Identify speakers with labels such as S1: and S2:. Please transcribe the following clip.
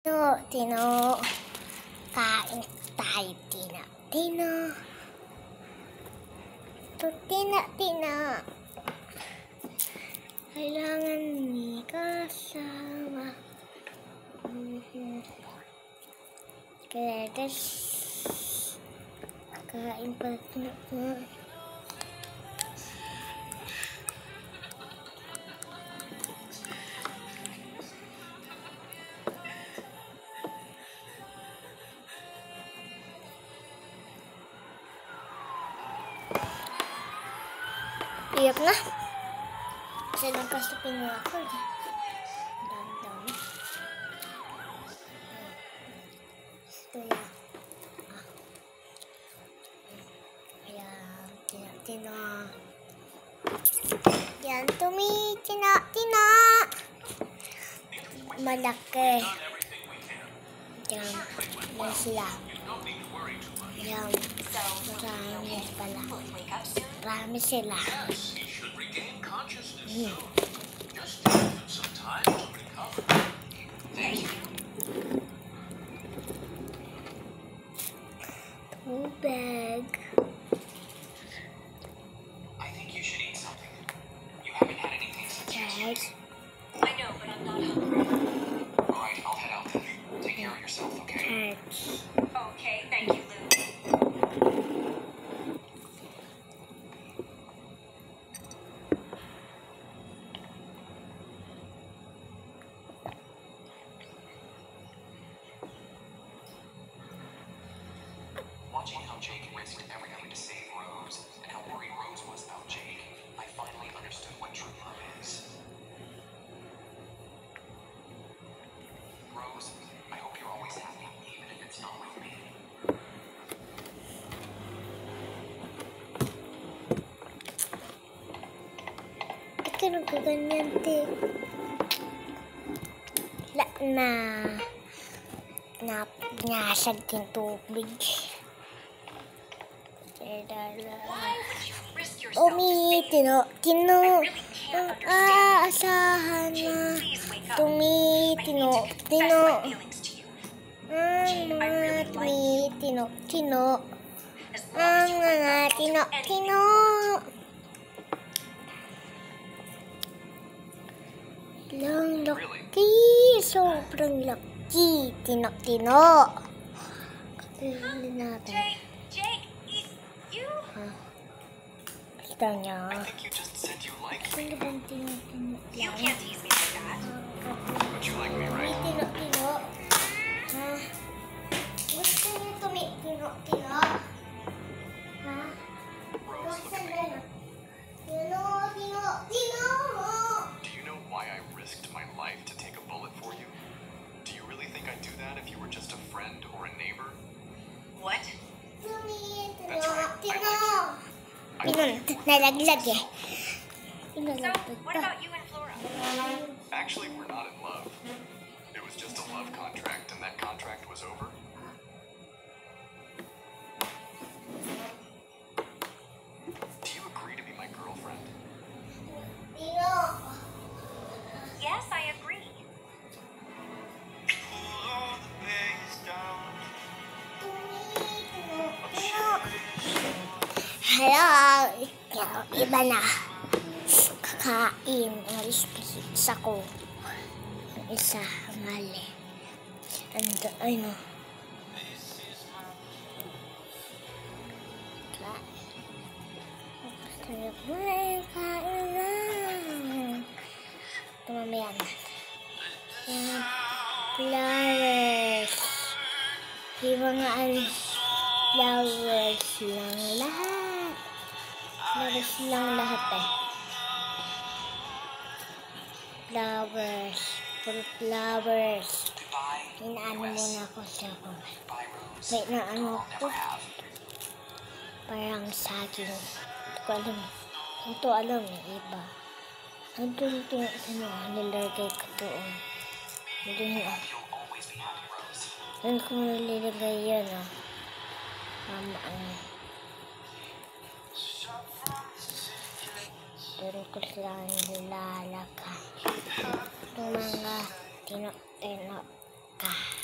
S1: Tino, kain tayo, Tino. Tino. Kailangan may kasama. Kaya kain pa Tino. Iyak na. Kasi nagkasupin mo ako. Dami. Ito yan. Ayan. Tino. Yan. Tino. Malaki. Yan. Yan sila. Yan. Marami pala. Marami sila. Tubig.
S2: I think you should eat something. You haven't had anything since yesterday. I know, but I'm not hungry. All right, I'll head out then. Take care of yourself, okay? Okay, thank you, Lou. Watching how Jake risked everything to save Rose, and how worried Rose was about Jake, I finally understood what true love is. Rose, I hope you're always happy, even if it's not with me.
S1: Ito nagkaganyan, te. Nasag yung tubig. Tino. Asahan na. Tino. Tino. Lang laki. Sobrang laki. Tino. Kapilin natin.
S2: Jake, you?
S1: Gusto niya.
S2: I think you just said you like me.
S1: Sino bang Tino?
S2: You can't tease me like that. But you like me, right?
S1: Tino. Ha? Gusto niyo Tino? Ha?
S2: Rose, look at me.
S1: Tino.
S2: Do you know why I risked my life to take a bullet for you? Do you really think I'd do that if you were just a friend or a neighbor? What? That's right. I like you.
S1: Nalaglag eh.
S2: So, what about you and Flora? Actually, we're not in love. It was just a love contract, and that contract was over. Do you agree to be my girlfriend? Yes, I agree.
S1: Hello. Iba na. Kakain. Isa ko. Yung isa. Mali. Ano. Kain na. Tumamayan natin. Flowers. Yung mga flowers lang lahat. Flowers lang lahat eh. Flowers. Puro flowers. Inaano muna ako sa ako. Wait na ano to? Parang saging. Hindi ko alam. Ito alam eh. Iba. Ito nilagay ko doon. Doon ko nilagay yan ah. Doon ko sila nilalagay. Itong mga tino ka.